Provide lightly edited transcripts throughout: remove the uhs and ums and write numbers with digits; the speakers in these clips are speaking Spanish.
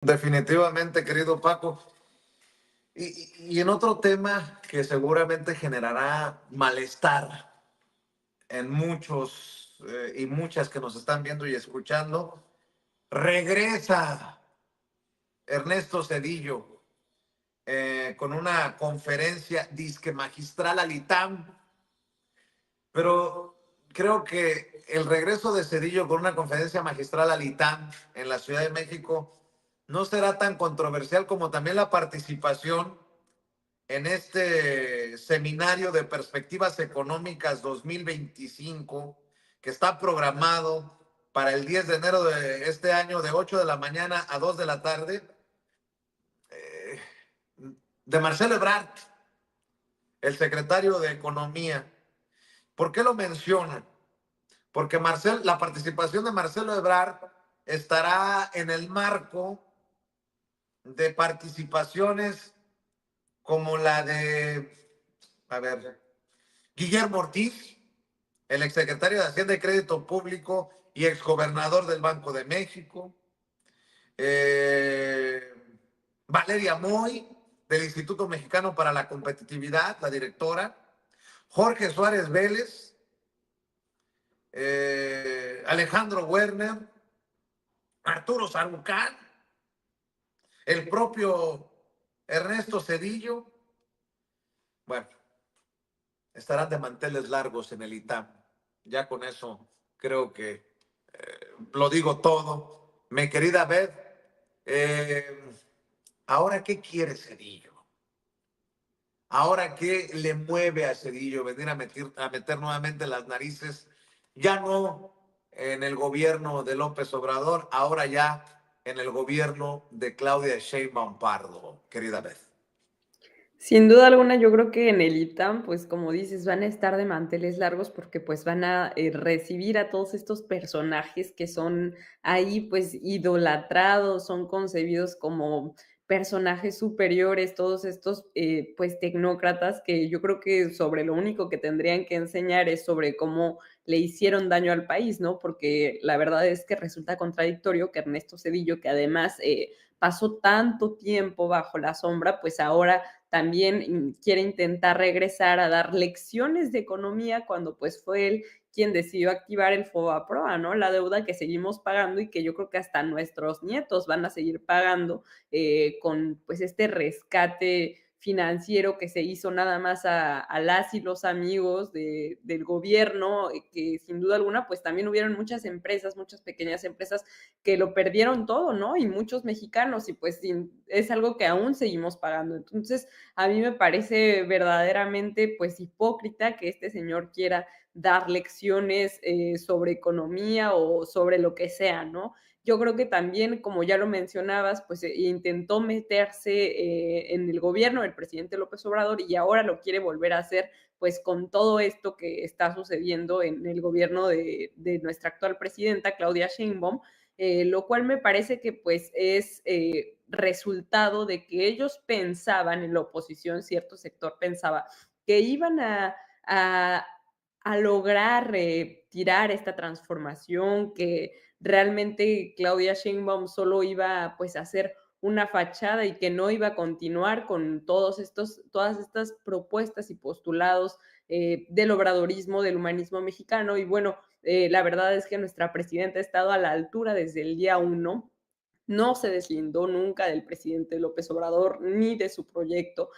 Definitivamente, querido Paco. Y en otro tema que seguramente generará malestar en muchos y muchas que nos están viendo y escuchando, regresa Ernesto Zedillo con una conferencia disque magistral al ITAM, pero creo que el regreso de Zedillo con una conferencia magistral al ITAM en la Ciudad de México no será tan controversial como también la participación en este seminario de perspectivas económicas 2025 que está programado para el 10 de enero de este año de 8 de la mañana a 2 de la tarde, de Marcelo Ebrard, el secretario de Economía. ¿Por qué lo mencionan? Porque la participación de Marcelo Ebrard estará en el marco de participaciones como la de, a ver, Guillermo Ortiz, el exsecretario de Hacienda y Crédito Público y exgobernador del Banco de México, eh, Valeria Moy, del Instituto Mexicano para la Competitividad, la directora, Jorge Suárez Vélez, Alejandro Werner, Arturo Sarucán, el propio Ernesto Zedillo. Bueno, estarán de manteles largos en el ITAM. Ya con eso creo que lo digo todo. Mi querida Beth, eh, ¿ahora qué quiere Cedillo? ¿Ahora qué le mueve a Cedillo venir a meter nuevamente las narices? Ya no en el gobierno de López Obrador, ahora ya en el gobierno de Claudia Sheinbaum Pardo, querida Beth. Sin duda alguna, yo creo que en el ITAM, pues, como dices, van a estar de manteles largos porque, pues, van a, recibir a todos estos personajes que son ahí, pues, idolatrados, son concebidos como personajes superiores, todos estos, pues, tecnócratas que yo creo que sobre lo único que tendrían que enseñar es sobre cómo le hicieron daño al país, ¿no? Porque la verdad es que resulta contradictorio que Ernesto Zedillo, que además, pasó tanto tiempo bajo la sombra, pues ahora también quiere intentar regresar a dar lecciones de economía cuando pues fue él quien decidió activar el FOBAPROA, ¿no? La deuda que seguimos pagando y que yo creo que hasta nuestros nietos van a seguir pagando con pues este rescate financiero que se hizo nada más a las y los amigos del gobierno, que sin duda alguna, pues también hubieron muchas empresas, muchas pequeñas empresas que lo perdieron todo, ¿no? Y muchos mexicanos, y pues es algo que aún seguimos pagando. Entonces, a mí me parece verdaderamente, pues, hipócrita que este señor quiera dar lecciones sobre economía o sobre lo que sea, ¿no? Yo creo que también, como ya lo mencionabas, pues intentó meterse en el gobierno del presidente López Obrador y ahora lo quiere volver a hacer, pues con todo esto que está sucediendo en el gobierno de nuestra actual presidenta, Claudia Sheinbaum, lo cual me parece que pues es resultado de que ellos pensaban en la oposición, cierto sector pensaba que iban a, a lograr tirar esta transformación, que realmente Claudia Sheinbaum solo iba pues a hacer una fachada y que no iba a continuar con todas estas propuestas y postulados del obradorismo, del humanismo mexicano. Y bueno, la verdad es que nuestra presidenta ha estado a la altura desde el día uno, no se deslindó nunca del presidente López Obrador ni de su proyecto.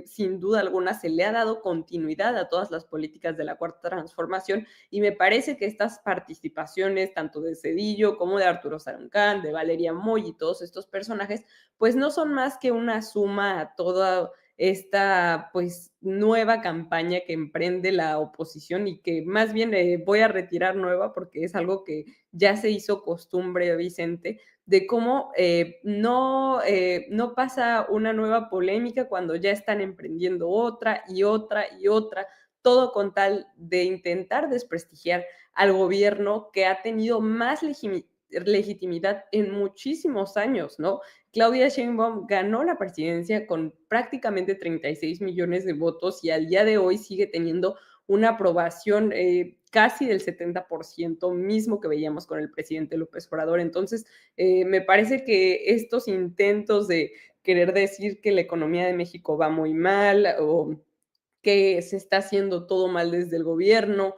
Sin duda alguna se le ha dado continuidad a todas las políticas de la Cuarta Transformación y me parece que estas participaciones, tanto de Cedillo como de Arturo Sarucán, de Valeria Moy y todos estos personajes, pues no son más que una suma a toda esta pues nueva campaña que emprende la oposición y que más bien voy a retirar nueva porque es algo que ya se hizo costumbre, Vicente, de cómo no pasa una nueva polémica cuando ya están emprendiendo otra y otra y otra, todo con tal de intentar desprestigiar al gobierno que ha tenido más legitimidad en muchísimos años, ¿no? Claudia Sheinbaum ganó la presidencia con prácticamente 36 millones de votos y al día de hoy sigue teniendo una aprobación casi del 70%, mismo que veíamos con el presidente López Obrador. Entonces, me parece que estos intentos de querer decir que la economía de México va muy mal o que se está haciendo todo mal desde el gobierno,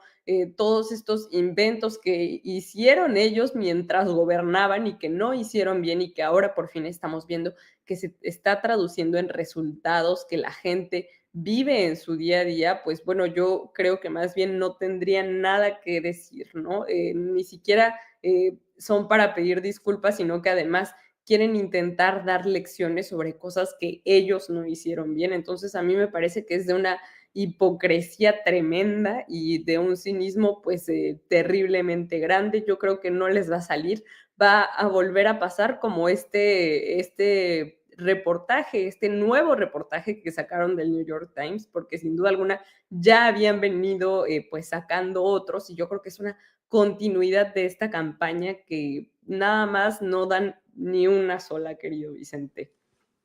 todos estos inventos que hicieron ellos mientras gobernaban y que no hicieron bien y que ahora por fin estamos viendo que se está traduciendo en resultados que la gente vive en su día a día, pues bueno, yo creo que más bien no tendrían nada que decir, ¿no? Ni siquiera son para pedir disculpas, sino que además quieren intentar dar lecciones sobre cosas que ellos no hicieron bien. Entonces, a mí me parece que es de una hipocresía tremenda y de un cinismo pues terriblemente grande. Yo creo que no les va a salir, va a volver a pasar como este reportaje, este nuevo reportaje que sacaron del New York Times, porque sin duda alguna ya habían venido pues sacando otros y yo creo que es una continuidad de esta campaña que nada más no dan ni una sola, querido Vicente.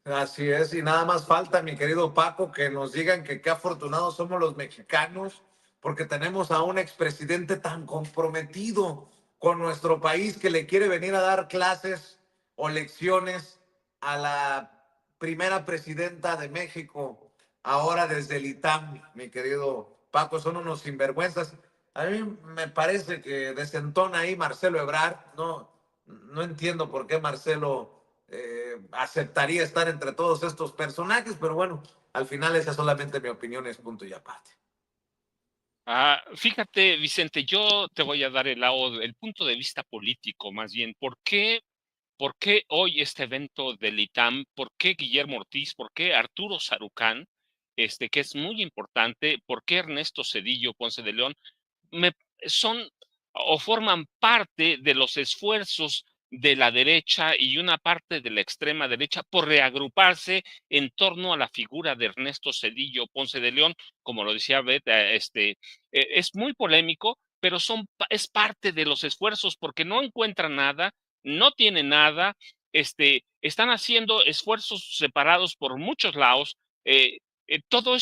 Así es, y nada más falta, mi querido Paco, que nos digan que qué afortunados somos los mexicanos, porque tenemos a un expresidente tan comprometido con nuestro país que le quiere venir a dar clases o lecciones a la primera presidenta de México, ahora desde el ITAM, mi querido Paco, son unos sinvergüenzas. A mí me parece que desentona ahí Marcelo Ebrard, no entiendo por qué Marcelo aceptaría estar entre todos estos personajes, pero bueno, al final esa es solamente mi opinión, es punto y aparte. Fíjate, Vicente, yo te voy a dar el punto de vista político, más bien. ¿Por qué hoy este evento del ITAM? ¿Por qué Guillermo Ortiz? ¿Por qué Arturo Sarucán? Que es muy importante. ¿Por qué Ernesto Zedillo Ponce de León? me, son o forman parte de los esfuerzos de la derecha y una parte de la extrema derecha por reagruparse en torno a la figura de Ernesto Zedillo Ponce de León, como lo decía Beth, es muy polémico, pero es parte de los esfuerzos porque no encuentran nada, no tienen nada, están haciendo esfuerzos separados por muchos lados. Todo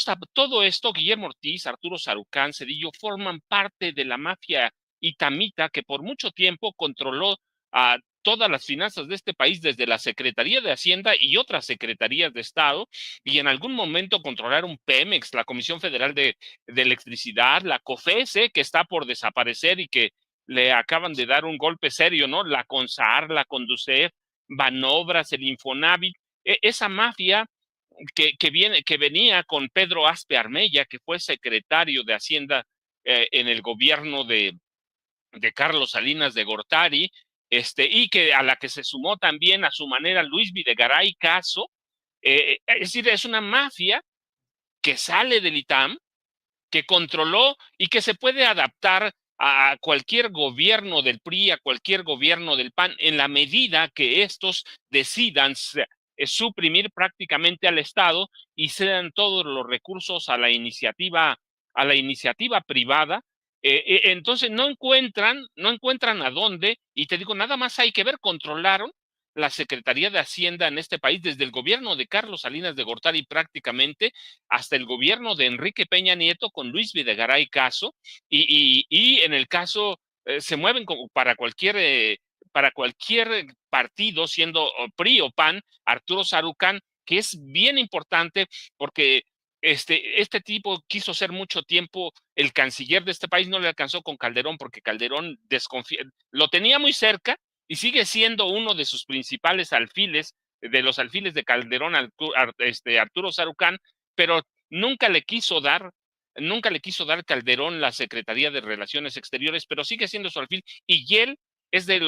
esto, Guillermo Ortiz, Arturo Sarucán, Cedillo, forman parte de la mafia itamita que por mucho tiempo controló a todas las finanzas de este país desde la Secretaría de Hacienda y otras secretarías de Estado, y en algún momento controlaron Pemex, la Comisión Federal de Electricidad, la COFESE, que está por desaparecer y que le acaban de dar un golpe serio, ¿no? La CONSAR, la CONDUCEF, Banobras, el Infonavit, esa mafia que venía con Pedro Aspe Armella, que fue secretario de Hacienda en el gobierno de Carlos Salinas de Gortari, y que a la que se sumó también a su manera Luis Videgaray Caso. Es decir, es una mafia que sale del ITAM, que controló y que se puede adaptar a cualquier gobierno del PRI, a cualquier gobierno del PAN, en la medida que estos decidan suprimir prácticamente al Estado y cedan todos los recursos a la iniciativa privada. Entonces no encuentran a dónde, y te digo, nada más hay que ver, controlaron la Secretaría de Hacienda en este país desde el gobierno de Carlos Salinas de Gortari prácticamente hasta el gobierno de Enrique Peña Nieto con Luis Videgaray Caso, y en el caso se mueven como para cualquier partido, siendo PRI o PAN, Arturo Sarucán, que es bien importante porque este tipo quiso ser mucho tiempo el canciller de este país, no le alcanzó con Calderón porque Calderón lo tenía muy cerca y sigue siendo uno de sus principales alfiles, de los alfiles de Calderón, Arturo Sarucán, pero nunca le quiso dar Calderón la Secretaría de Relaciones Exteriores, pero sigue siendo su alfil, y él es de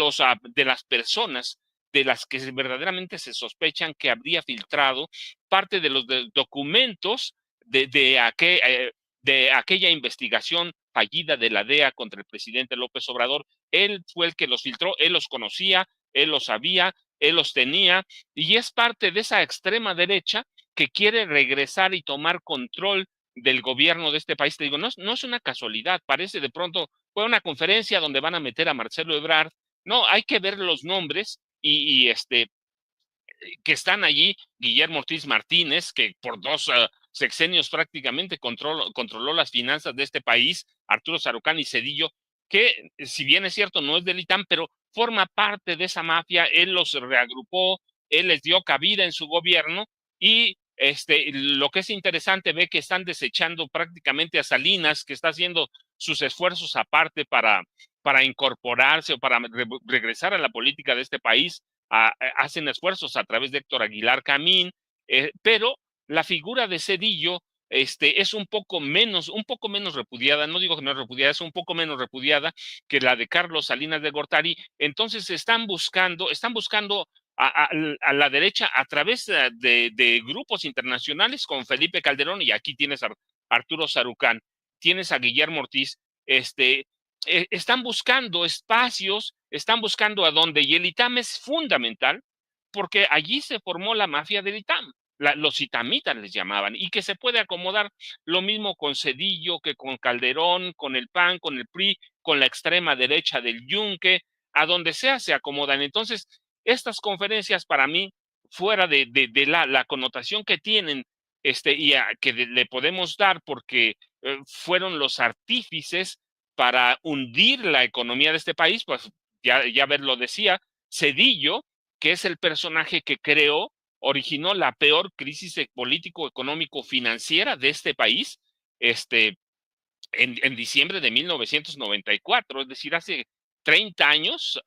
las personas de las que verdaderamente se sospechan que habría filtrado parte de los documentos de aquella investigación fallida de la DEA contra el presidente López Obrador. Él fue el que los filtró, él los conocía, él los sabía, él los tenía, y es parte de esa extrema derecha que quiere regresar y tomar control del gobierno de este país. Te digo, no es una casualidad, parece de pronto, fue una conferencia donde van a meter a Marcelo Ebrard. No, hay que ver los nombres que están allí, Guillermo Ortiz Martínez, que por sexenios prácticamente controló las finanzas de este país, Arturo Sarucán y Zedillo, que si bien es cierto no es del ITAM, pero forma parte de esa mafia. Él los reagrupó, él les dio cabida en su gobierno y lo que es interesante, ve que están desechando prácticamente a Salinas, que está haciendo sus esfuerzos aparte para incorporarse o para regresar a la política de este país. Hacen esfuerzos a través de Héctor Aguilar Camín, pero la figura de Zedillo es un poco menos repudiada, no digo que no es repudiada, es un poco menos repudiada que la de Carlos Salinas de Gortari. Entonces están buscando a la derecha a través de grupos internacionales con Felipe Calderón, y aquí tienes a Arturo Sarucán, tienes a Guillermo Ortiz, están buscando espacios, están buscando a dónde, y el ITAM es fundamental porque allí se formó la mafia del ITAM. Los itamitas les llamaban, y que se puede acomodar lo mismo con Zedillo que con Calderón, con el PAN, con el PRI, con la extrema derecha del Yunque, a donde sea se acomodan. Entonces, estas conferencias para mí, fuera de la connotación que tienen, que le podemos dar porque fueron los artífices para hundir la economía de este país, pues ya ver lo decía, Zedillo, que es el personaje que originó la peor crisis político-económico-financiera de este país, en diciembre de 1994, es decir, hace 30 años,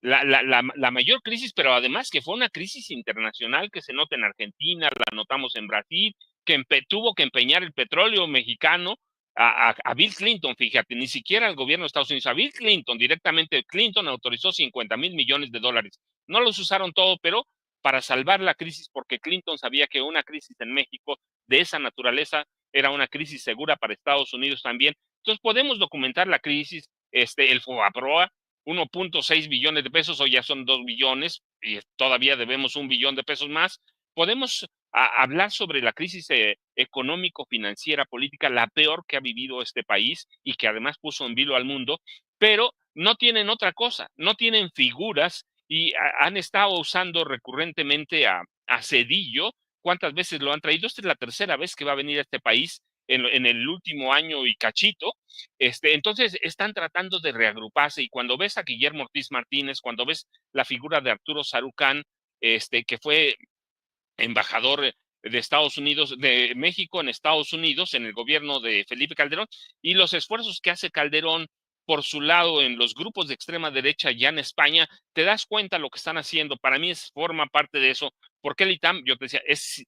la mayor crisis, pero además que fue una crisis internacional que se nota en Argentina, la notamos en Brasil, que tuvo que empeñar el petróleo mexicano a Bill Clinton, fíjate, ni siquiera al gobierno de Estados Unidos, a Bill Clinton, directamente Clinton autorizó 50,000 millones de dólares. No los usaron todo, pero para salvar la crisis, porque Clinton sabía que una crisis en México de esa naturaleza era una crisis segura para Estados Unidos también. Entonces podemos documentar la crisis, el FOBAPROA, 1.6 billones de pesos, hoy ya son 2 billones y todavía debemos 1 billón de pesos más. Podemos hablar sobre la crisis económico-financiera, política, la peor que ha vivido este país y que además puso en vilo al mundo, pero no tienen otra cosa, no tienen figuras y han estado usando recurrentemente a Zedillo. ¿Cuántas veces lo han traído? Esta es la tercera vez que va a venir a este país en el último año y cachito. Entonces están tratando de reagruparse, y cuando ves a Guillermo Ortiz Martínez, cuando ves la figura de Arturo Sarucán, que fue embajador de Estados Unidos, de México en Estados Unidos, en el gobierno de Felipe Calderón, y los esfuerzos que hace Calderón por su lado en los grupos de extrema derecha ya en España, te das cuenta lo que están haciendo. Para mí forma parte de eso, porque el ITAM, yo te decía, es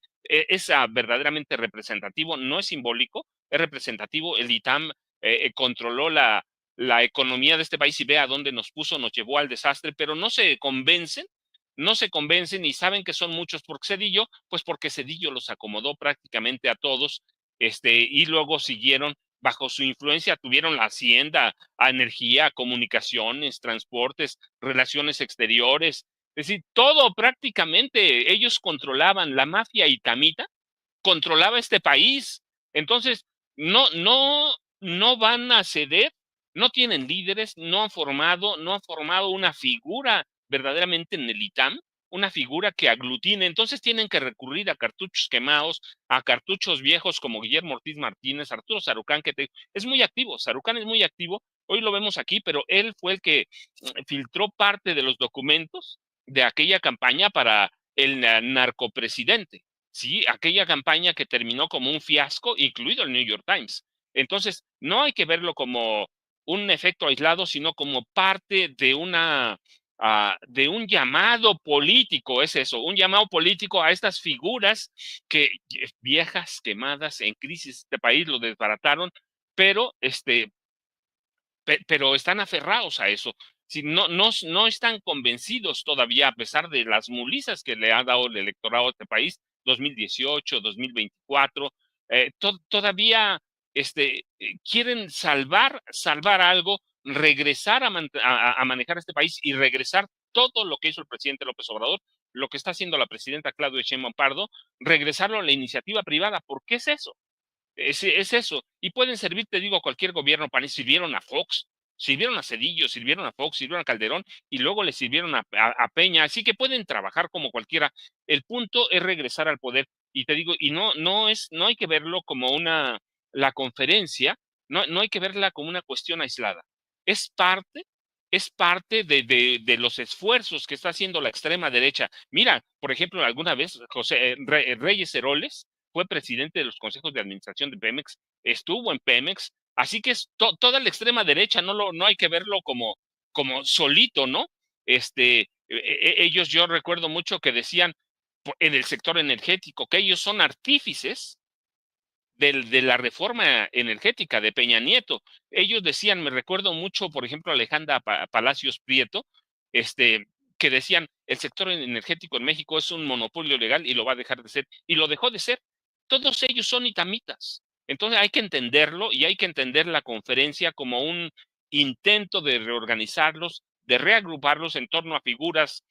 verdaderamente representativo, no es simbólico, es representativo. El ITAM controló la economía de este país, y ve a dónde nos puso, nos llevó al desastre, pero no se convencen y saben que son muchos por Zedillo, pues porque Zedillo los acomodó prácticamente a todos, y luego siguieron bajo su influencia, tuvieron la hacienda, a energía, comunicaciones, transportes, relaciones exteriores, es decir, todo prácticamente ellos controlaban. La mafia itamita controlaba este país. Entonces, no van a ceder, no tienen líderes, no han formado una figura verdaderamente en el ITAM, una figura que aglutine. Entonces tienen que recurrir a cartuchos quemados, a cartuchos viejos como Guillermo Ortiz Martínez, Arturo Sarucán, es muy activo. Sarucán es muy activo, hoy lo vemos aquí, pero él fue el que filtró parte de los documentos de aquella campaña para el narcopresidente. Sí, aquella campaña que terminó como un fiasco, incluido el New York Times. Entonces, no hay que verlo como un efecto aislado, sino como parte de de un llamado político. Es eso, un llamado político a estas figuras que viejas, quemadas, en crisis, este país lo desbarataron, pero pero están aferrados a eso. Si no están convencidos todavía, a pesar de las mulizas que le ha dado el electorado a este país, 2018, 2024, todavía quieren salvar algo, regresar a manejar este país y regresar todo lo que hizo el presidente López Obrador, lo que está haciendo la presidenta Claudia Sheinbaum Pardo, regresarlo a la iniciativa privada. ¿Por qué es eso? Es eso. Y pueden servir, te digo, a cualquier gobierno. Sirvieron a Fox, sirvieron a Zedillo, sirvieron a Fox, sirvieron a Calderón, y luego le sirvieron a Peña. Así que pueden trabajar como cualquiera. El punto es regresar al poder. y te digo, y no hay que verlo como la conferencia, no hay que verla como una cuestión aislada. Es parte, es parte de los esfuerzos que está haciendo la extrema derecha. Mira, por ejemplo, alguna vez Reyes Heroles fue presidente de los consejos de administración de Pemex, estuvo en Pemex, así que es toda la extrema derecha, no hay que verlo como solito, ¿no? Ellos, yo recuerdo mucho que decían en el sector energético que ellos son artífices de la reforma energética de Peña Nieto. Ellos decían, me recuerdo mucho, por ejemplo, Alejandra Palacios Prieto, que decían, el sector energético en México es un monopolio legal y lo va a dejar de ser, y lo dejó de ser. Todos ellos son itamitas. Entonces hay que entenderlo y hay que entender la conferencia como un intento de reorganizarlos, de reagruparlos en torno a figuras,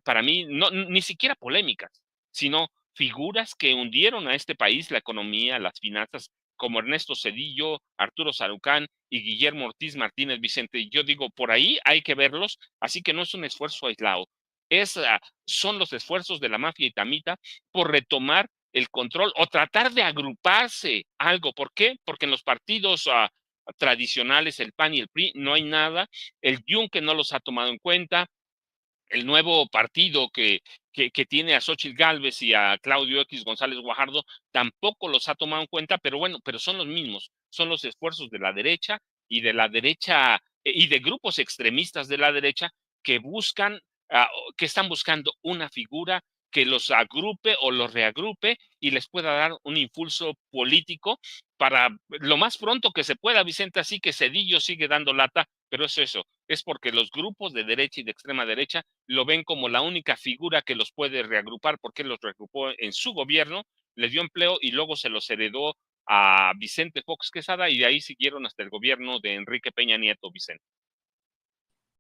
para mí, ni siquiera polémicas, sino figuras que hundieron a este país, la economía, las finanzas, como Ernesto Zedillo, Arturo Sarucán y Guillermo Ortiz Martínez Vicente. Yo digo, por ahí hay que verlos, así que no es un esfuerzo aislado. Son los esfuerzos de la mafia itamita por retomar el control o tratar de agruparse algo. ¿Por qué? Porque en los partidos tradicionales, el PAN y el PRI, no hay nada. El Yunque no los ha tomado en cuenta. El nuevo partido que tiene a Xochitl Gálvez y a Claudio X González Guajardo tampoco los ha tomado en cuenta, pero bueno, pero son los mismos, son los esfuerzos de la derecha y de grupos extremistas de la derecha que buscan, que están buscando una figura que los agrupe o los reagrupe y les pueda dar un impulso político para lo más pronto que se pueda, Vicente, así que Zedillo sigue dando lata, pero es eso, es porque los grupos de derecha y de extrema derecha lo ven como la única figura que los puede reagrupar, porque los reagrupó en su gobierno, les dio empleo y luego se los heredó a Vicente Fox Quesada y de ahí siguieron hasta el gobierno de Enrique Peña Nieto, Vicente.